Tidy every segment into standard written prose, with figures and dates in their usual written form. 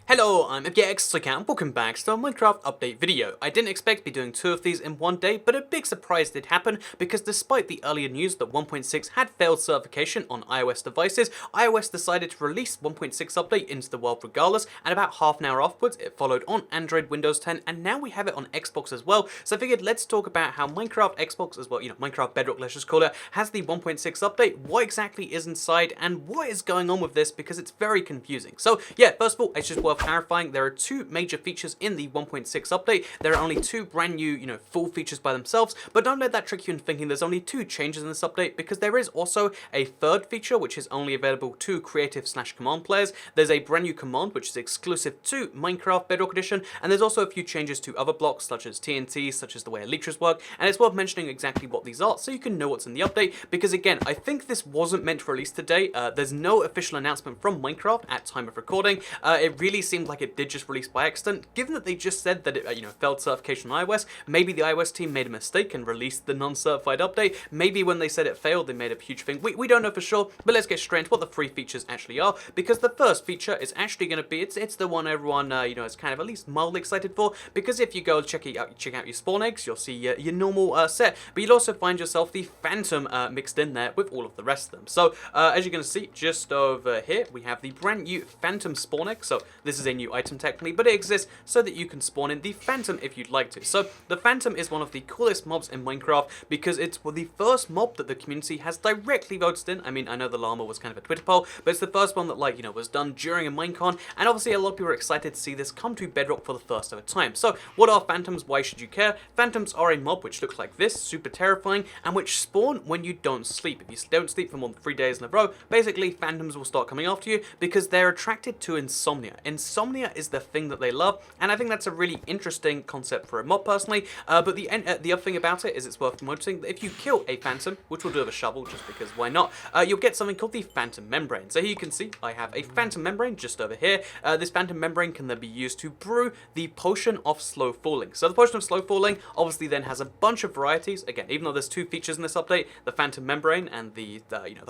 Hello, I'm Elgato, and welcome back to a Minecraft update video. I didn't expect to be doing two of these in one day, but a big surprise did happen because despite the earlier news that 1.6 had failed certification on iOS devices, iOS decided to release 1.6 update into the world regardless, and about half an hour afterwards it followed on Android, Windows 10, and now we have it on Xbox as well. So I figured let's talk about how Minecraft Xbox as well, Minecraft Bedrock, let's just call it, has the 1.6 update, what exactly is inside, and what is going on with this because it's very confusing. So yeah, first of all, it's just worth clarifying there are two major features in the 1.6 update. There are only two brand new, full features by themselves, but don't let that trick you into thinking there's only two changes in this update because there is also a third feature which is only available to creative/command players. There's a brand new command which is exclusive to Minecraft Bedrock Edition, and there's also a few changes to other blocks such as TNT, such as the way elytras work, and it's worth mentioning exactly what these are so you can know what's in the update because again, I think this wasn't meant to release today. There's no official announcement from Minecraft at time of recording. It really seemed like it did just release by accident. Given that they just said that it failed certification on iOS, maybe the iOS team made a mistake and released the non-certified update. Maybe when they said it failed, they made a huge thing. We don't know for sure, but let's get straight into what the three features actually are, because the first feature is actually going to be, it's the one everyone, is kind of at least mildly excited for, because if you go check out your spawn eggs, you'll see your normal set, but you'll also find yourself the Phantom mixed in there with all of the rest of them. So, as you're going to see, just over here, we have the brand new Phantom spawn egg. So, this is a new item technically, but it exists so that you can spawn in the Phantom if you'd like to. So the Phantom is one of the coolest mobs in Minecraft because it's the first mob that the community has directly voted in. I mean, I know the llama was kind of a Twitter poll, but it's the first one that was done during a Minecon, and obviously a lot of people are excited to see this come to Bedrock for the first ever time. So what are Phantoms? Why should you care? Phantoms are a mob which looks like this, super terrifying, and which spawn when you don't sleep. If you don't sleep for more than 3 days in a row, basically Phantoms will start coming after you because they're attracted to Insomnia. Insomnia is the thing that they love, and I think that's a really interesting concept for a mob personally, but the other thing about it is it's worth noting that if you kill a Phantom, which we'll do with a shovel just because why not, you'll get something called the Phantom Membrane. So here you can see I have a Phantom Membrane just over here. This Phantom Membrane can then be used to brew the Potion of Slow Falling. So the Potion of Slow Falling obviously then has a bunch of varieties. Again, even though there's two features in this update, the Phantom Membrane and the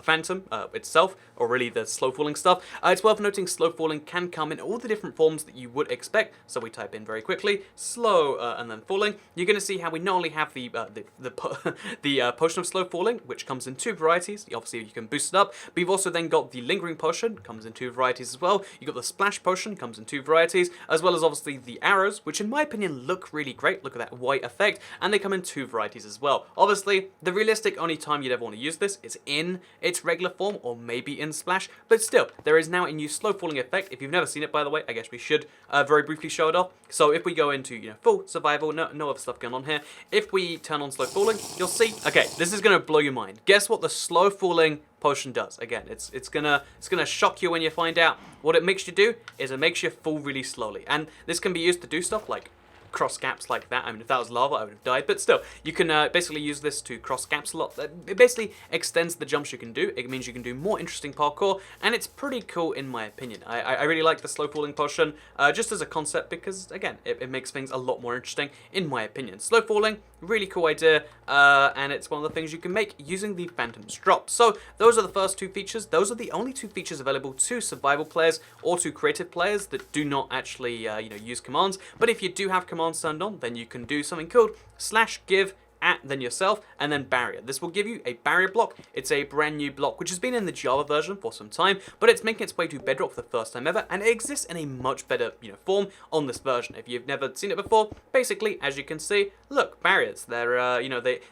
Phantom itself, or really the Slow Falling stuff, it's worth noting Slow Falling can come in all the different forms that you would expect. So we type in very quickly slow and then falling. You're going to see how we not only have the Potion of Slow Falling, which comes in two varieties. Obviously you can boost it up, but you've also then got the Lingering Potion, comes in two varieties as well. You've got the Splash Potion, comes in two varieties, as well as obviously the arrows, which in my opinion look really great. Look at that white effect, and they come in two varieties as well. Obviously the realistic only time you'd ever want to use this is in its regular form or maybe in Splash, but still there is now a new slow falling effect. If you've never seen it, by the way, I guess we should very briefly show it off. So if we go into full survival, no other stuff going on here, if we turn on slow falling, you'll see, okay, this is going to blow your mind. Guess what the slow falling potion does? Again, it's gonna shock you when you find out. What it makes you do is it makes you fall really slowly, and this can be used to do stuff like cross gaps like that. I mean, if that was lava, I would have died, but still, you can basically use this to cross gaps a lot. It basically extends the jumps you can do. It means you can do more interesting parkour, and it's pretty cool in my opinion. I really like the slow falling potion just as a concept because, again, it makes things a lot more interesting in my opinion. Slow falling, really cool idea, and it's one of the things you can make using the Phantom's drop. So those are the first two features. Those are the only two features available to survival players or to creative players that do not actually use commands. But if you do have commands turned on, then you can do something called /give then yourself, and then barrier. This will give you a barrier block. It's a brand new block which has been in the Java version for some time, but it's making its way to Bedrock for the first time ever, and it exists in a much better form on this version. If you've never seen it before, basically, as you can see, look, barriers. They're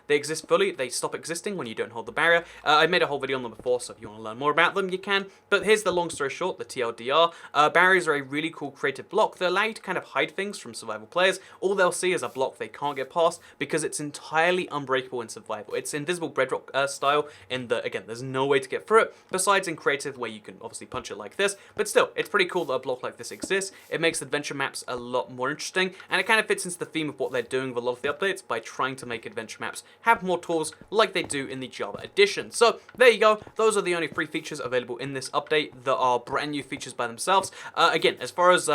they exist fully. They stop existing when you don't hold the barrier. I made a whole video on them before, so if you want to learn more about them, you can. But here's the long story short, the TLDR. Barriers are a really cool creative block that allow you to kind of hide things from survival players. All they'll see is a block they can't get past because it's entirely unbreakable in survival. It's invisible Bedrock style in the, again, there's no way to get through it, besides in creative where you can obviously punch it like this, but still, it's pretty cool that a block like this exists. It makes adventure maps a lot more interesting, and it kind of fits into the theme of what they're doing with a lot of the updates by trying to make adventure maps have more tools like they do in the Java edition. So there you go, those are the only three features available in this update that are brand new features by themselves. Again, as far as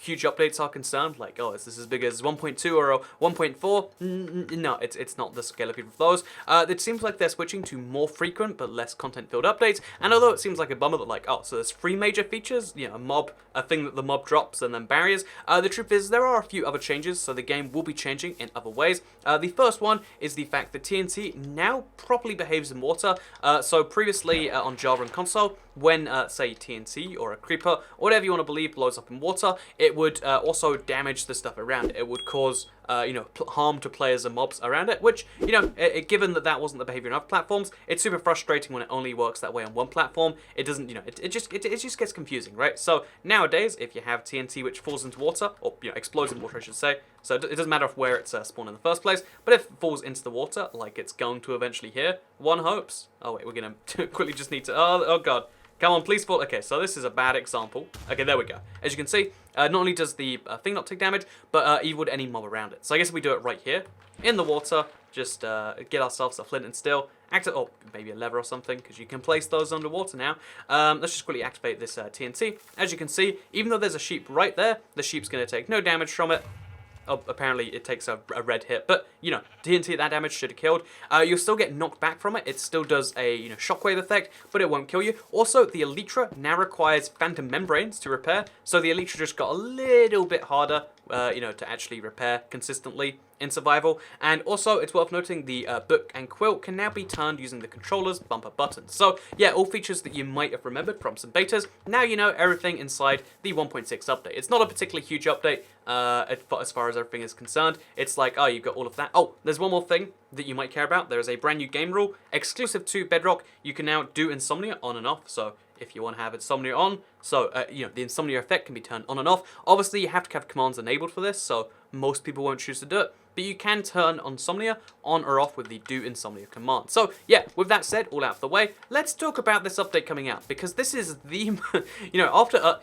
huge updates are concerned, like, oh, is this as big as 1.2 or 1.4? No, it's it's not the scalability of those. It seems like they're switching to more frequent but less content-filled updates, and although it seems like a bummer that like, oh, so there's 3 major features, you know, a thing that the mob drops and then barriers, the truth is there are a few other changes, so the game will be changing in other ways. The first one is the fact that TNT now properly behaves in water. So previously on Java and console, when say TNT or a creeper or whatever you want to believe blows up in water, it would also damage the stuff around it. It would cause you know, harm to players and mobs around it, which, you know, given that that wasn't the behavior on other platforms, it's super frustrating when it only works that way on one platform. It doesn't, you know, it just gets confusing, right? So nowadays, if you have TNT which falls into water, or, you know, explodes in water, I should say, so it doesn't matter where it's spawned in the first place, but if it falls into the water, like it's going to eventually here, one hopes. Oh wait, we're gonna quickly just need to, oh god. Come on, please fall. Okay, so this is a bad example. Okay, there we go. As you can see, not only does the thing not take damage, but either would any mob around it. So I guess if we do it right here, in the water, just get ourselves a flint and steel, or maybe a lever or something, because you can place those underwater now. Let's just quickly activate this TNT. As you can see, even though there's a sheep right there, the sheep's going to take no damage from it. Oh, apparently it takes a red hit, but, you know, TNT that damage should have killed. You'll still get knocked back from it. It still does a, you know, shockwave effect, but it won't kill you. Also, the Elytra now requires phantom membranes to repair, so the Elytra just got a little bit harder, you know, to actually repair consistently in survival. And also, it's worth noting the book and quilt can now be turned using the controller's bumper buttons. So yeah, all features that you might have remembered from some betas. Now you know everything inside the 1.6 update. It's not a particularly huge update as far as everything is concerned. It's like, oh, you've got all of that. Oh, there's one more thing that you might care about. There is a brand new game rule exclusive to Bedrock. You can now do Insomnia on and off. So if you want to have Insomnia on, so you know, the Insomnia effect can be turned on and off. Obviously, you have to have commands enabled for this, so most people won't choose to do it. But you can turn Insomnia on or off with the do Insomnia command. So yeah, with that said, all out of the way, let's talk about this update coming out, because this is the, you know, after,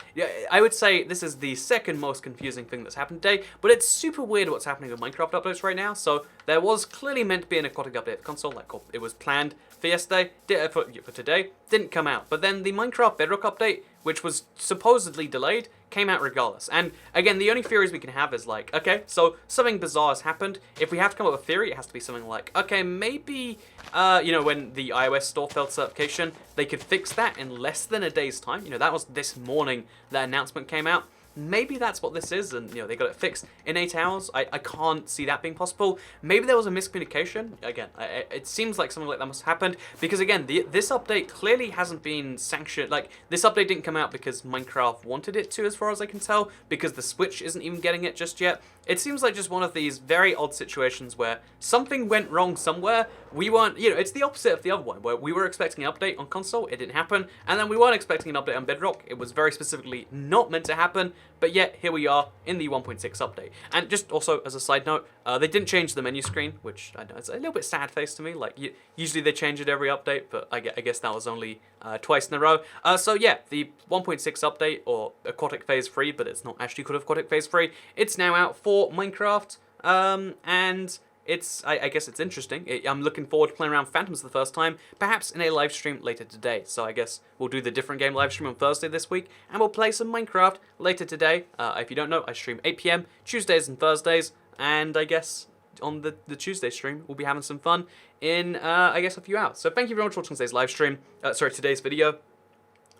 I would say this is the second most confusing thing that's happened today, but it's super weird what's happening with Minecraft updates right now. So there was clearly meant to be an aquatic update for console, like it was planned for yesterday, for today, didn't come out. But then the Minecraft Bedrock update, which was supposedly delayed, came out regardless. And again, the only theories we can have is like, okay, so something bizarre has happened. If we have to come up with a theory, it has to be something like, okay, maybe, you know, when the iOS store failed certification, they could fix that in less than a day's time. You know, that was this morning that announcement came out. Maybe that's what this is, and, you know, they got it fixed in 8 hours. I can't see that being possible. Maybe there was a miscommunication. Again, it seems like something like that must have happened, because again, this update clearly hasn't been sanctioned. Like, this update didn't come out because Minecraft wanted it to, as far as I can tell, because the Switch isn't even getting it just yet. It seems like just one of these very odd situations where something went wrong somewhere. We weren't, you know, it's the opposite of the other one, where we were expecting an update on console, it didn't happen, and then we weren't expecting an update on Bedrock. It was very specifically not meant to happen, but yet here we are in the 1.6 update. And just also as a side note, they didn't change the menu screen, which I know it's a little bit sad face to me. Like, usually they change it every update, but I guess that was only twice in a row. So yeah, the 1.6 update, or Aquatic Phase 3, but it's not actually called Aquatic Phase 3, it's now out for Minecraft, and it's, I guess it's interesting. I'm looking forward to playing around Phantoms for the first time, perhaps in a live stream later today. So I guess we'll do the different game live stream on Thursday this week, and we'll play some Minecraft later today. If you don't know, I stream 8 PM, Tuesdays and Thursdays, and I guess on the Tuesday stream, we'll be having some fun in, I guess, a few hours. So thank you very much for watching today's live stream, today's video.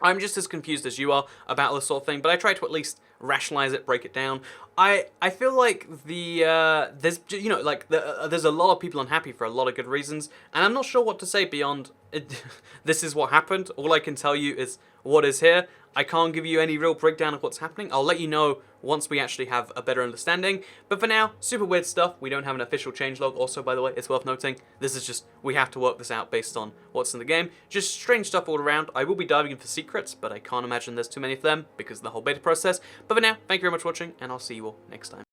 I'm just as confused as you are about this sort of thing, but I try to at least rationalize it, break it down. I feel like there's, you know, like there's a lot of people unhappy for a lot of good reasons, and I'm not sure what to say beyond this is what happened. All I can tell you is what is here. I can't give you any real breakdown of what's happening. I'll let you know once we actually have a better understanding. But for now, super weird stuff. We don't have an official changelog. Also, by the way, it's worth noting, this is just, we have to work this out based on what's in the game. Just strange stuff all around. I will be diving in for secrets, but I can't imagine there's too many of them because of the whole beta process. But for now, thank you very much for watching, and I'll see you all next time.